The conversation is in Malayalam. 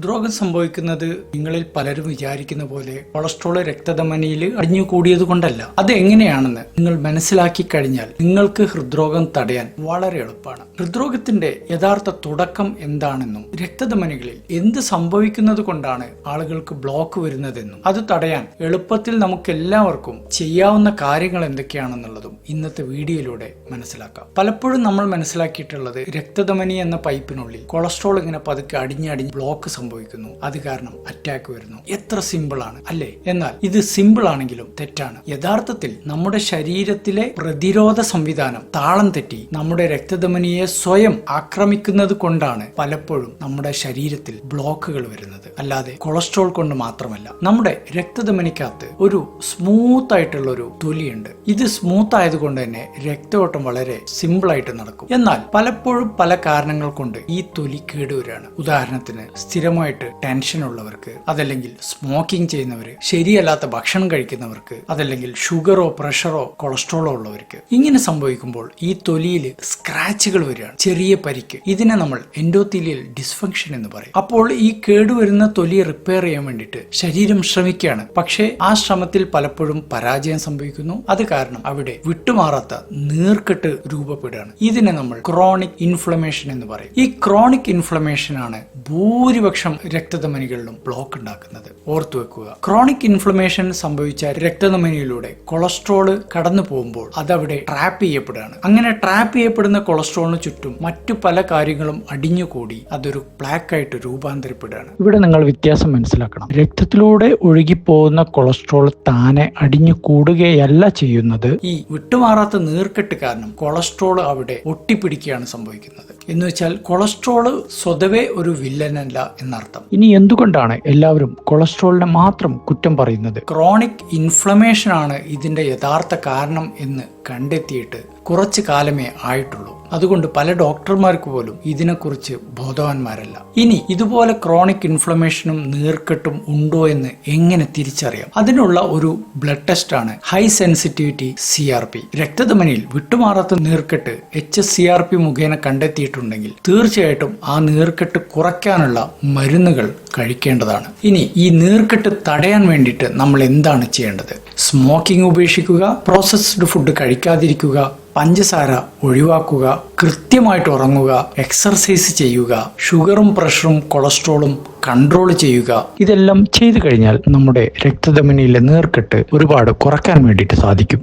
ഹൃദ്രോഗം സംഭവിക്കുന്നത് നിങ്ങളിൽ പലരും വിചാരിക്കുന്ന പോലെ കൊളസ്ട്രോൾ രക്തധമനിയിൽ അടിഞ്ഞുകൂടിയത് കൊണ്ടല്ല. അത് എങ്ങനെയാണെന്ന് നിങ്ങൾ മനസ്സിലാക്കി കഴിഞ്ഞാൽ നിങ്ങൾക്ക് ഹൃദ്രോഗം തടയാൻ വളരെ എളുപ്പമാണ്. ഹൃദ്രോഗത്തിന്റെ യഥാർത്ഥ തുടക്കം എന്താണെന്നും രക്തധമനികളിൽ എന്ത് സംഭവിക്കുന്നത് കൊണ്ടാണ് ആളുകൾക്ക് ബ്ലോക്ക് വരുന്നതെന്നും അത് തടയാൻ എളുപ്പത്തിൽ നമുക്ക് എല്ലാവർക്കും ചെയ്യാവുന്ന കാര്യങ്ങൾ എന്തൊക്കെയാണെന്നുള്ളതും ഇന്നത്തെ വീഡിയോയിലൂടെ മനസ്സിലാക്കാം. പലപ്പോഴും നമ്മൾ മനസ്സിലാക്കിയിട്ടുള്ളത് രക്തധമനി എന്ന പൈപ്പിനുള്ളിൽ കൊളസ്ട്രോൾ ഇങ്ങനെ പതുക്കെ അടിഞ്ഞടിഞ്ഞ് ബ്ലോക്ക് സംഭവിക്കുന്നു, അത് കാരണം അറ്റാക്ക് വരുന്നു. എത്ര സിമ്പിൾ ആണ് അല്ലേ? എന്നാൽ ഇത് സിമ്പിൾ ആണെങ്കിലും തെറ്റാണ്. യഥാർത്ഥത്തിൽ നമ്മുടെ ശരീരത്തിലെ പ്രതിരോധ സംവിധാനം താളം തെറ്റി നമ്മുടെ രക്തധമനിയെ സ്വയം ആക്രമിക്കുന്നത് കൊണ്ടാണ് പലപ്പോഴും നമ്മുടെ ശരീരത്തിൽ ബ്ലോക്കുകൾ വരുന്നത്, അല്ലാതെ കൊളസ്ട്രോൾ കൊണ്ട് മാത്രമല്ല. നമ്മുടെ രക്തധമനിക്കകത്ത് ഒരു സ്മൂത്ത് ആയിട്ടുള്ള ഒരു തൊലിയുണ്ട്. ഇത് സ്മൂത്ത് ആയതുകൊണ്ട് തന്നെ രക്തയോട്ടം വളരെ സിമ്പിൾ ആയിട്ട് നടക്കും. എന്നാൽ പലപ്പോഴും പല കാരണങ്ങൾ കൊണ്ട് ഈ തൊലി കേടുവരാണ്. ഉദാഹരണത്തിന് സ്ഥിരമായിട്ട് ടെൻഷൻ ഉള്ളവർക്ക്, അതല്ലെങ്കിൽ സ്മോക്കിംഗ് ചെയ്യുന്നവര്, ശരിയല്ലാത്ത ഭക്ഷണം കഴിക്കുന്നവർക്ക്, അതല്ലെങ്കിൽ ഷുഗറോ പ്രഷറോ കൊളസ്ട്രോളോ ഉള്ളവർക്ക്. ഇങ്ങനെ സംഭവിക്കുമ്പോൾ ഈ തൊലിയിൽ സ്ക്രാച്ചുകൾ വരികയാണ്, ചെറിയ പരിക്ക്. ഇതിനെ നമ്മൾ എൻഡോത്തീലിയൽ ഡിസ്ഫങ്ഷൻ എന്ന് പറയും. അപ്പോൾ ഈ കേടുവരുന്ന തൊലി റിപ്പയർ ചെയ്യാൻ വേണ്ടിയിട്ട് ശരീരം ശ്രമിക്കുകയാണ്. പക്ഷേ ആ ശ്രമത്തിൽ പലപ്പോഴും പരാജയം സംഭവിക്കുന്നു. അത് കാരണം അവിടെ വിട്ടുമാറാത്ത നീർക്കെട്ട് രൂപപ്പെടുകയാണ്. ഇതിനെ നമ്മൾ ക്രോണിക് ഇൻഫ്ലമേഷൻ എന്ന് പറയും. ഈ ക്രോണിക് ഇൻഫ്ലമേഷൻ ആണ് ഭൂരിപക്ഷം രക്തധമനികളിലും ബ്ലോക്ക് ഉണ്ടാക്കുന്നത്. ഓർത്തു വെക്കുക, ക്രോണിക് ഇൻഫ്ലമേഷൻ സംഭവിച്ച രക്തധമനിയിലൂടെ കൊളസ്ട്രോള് കടന്നു പോകുമ്പോൾ അതവിടെ ട്രാപ്പ് ചെയ്യപ്പെടുകയാണ്. അങ്ങനെ ട്രാപ്പ് ചെയ്യപ്പെടുന്ന കൊളസ്ട്രോളിന് ചുറ്റും മറ്റു പല കാര്യങ്ങളും അടിഞ്ഞുകൂടി അതൊരു പ്ലാക്ക് ആയിട്ട് രൂപാന്തരപ്പെടുകയാണ്. ഇവിടെ നിങ്ങൾ വ്യത്യാസം മനസ്സിലാക്കണം. രക്തത്തിലൂടെ ഒഴുകിപ്പോകുന്ന കൊളസ്ട്രോൾ താനെ അടിഞ്ഞു കൂടുകയല്ല ചെയ്യുന്നത്. ഈ വിട്ടുമാറാത്ത നീർക്കെട്ട് കാരണം കൊളസ്ട്രോൾ അവിടെ ഒട്ടിപ്പിടിക്കുകയാണ് സംഭവിക്കുന്നത്. എന്ന് വെച്ചാൽ കൊളസ്ട്രോൾ സ്വതവേ ഒരു വില്ലനല്ല എന്നർത്ഥം. ഇനി എന്തുകൊണ്ടാണ് എല്ലാവരും കൊളസ്ട്രോളിനെ മാത്രം കുറ്റം പറയുന്നത്? ക്രോണിക് ഇൻഫ്ലമേഷൻ ആണ് ഇതിന്റെ യഥാർത്ഥ കാരണം എന്ന് കണ്ടെത്തിയിട്ട് കുറച്ചു കാലമേ ആയിട്ടുള്ളൂ. അതുകൊണ്ട് പല ഡോക്ടർമാർക്ക് പോലും ഇതിനെക്കുറിച്ച് ബോധവാന്മാരല്ല. ഇനി ഇതുപോലെ ക്രോണിക് ഇൻഫ്ലമേഷനും നീർക്കെട്ടും ഉണ്ടോ എന്ന് എങ്ങനെ തിരിച്ചറിയാം? അതിനുള്ള ഒരു ബ്ലഡ് ടെസ്റ്റ് ആണ് ഹൈ സെൻസിറ്റിവിറ്റി CRP. രക്തധമനിയിൽ വിട്ടുമാറാത്ത നീർക്കെട്ട് HSCRP മുഖേന കണ്ടെത്തിയിട്ടുണ്ടെങ്കിൽ തീർച്ചയായിട്ടും ആ നീർക്കെട്ട് കുറയ്ക്കാനുള്ള മരുന്നുകൾ കഴിക്കേണ്ടതാണ്. ഇനി ഈ നീർക്കെട്ട് തടയാൻ വേണ്ടിയിട്ട് നമ്മൾ എന്താണ് ചെയ്യേണ്ടത്? സ്മോക്കിംഗ് ഉപേക്ഷിക്കുക, പ്രോസസ്ഡ് ഫുഡ് കഴിക്കാതിരിക്കുക, പഞ്ചസാര ഒഴിവാക്കുക, കൃത്യമായിട്ട് ഉറങ്ങുക, എക്സർസൈസ് ചെയ്യുക, ഷുഗറും പ്രഷറും കൊളസ്ട്രോളും കൺട്രോൾ ചെയ്യുക. ഇതെല്ലാം ചെയ്തു കഴിഞ്ഞാൽ നമ്മുടെ രക്തധമനിയിലെ നീർക്കെട്ട് ഒരുപാട് കുറയ്ക്കാൻ വേണ്ടിയിട്ട് സാധിക്കും.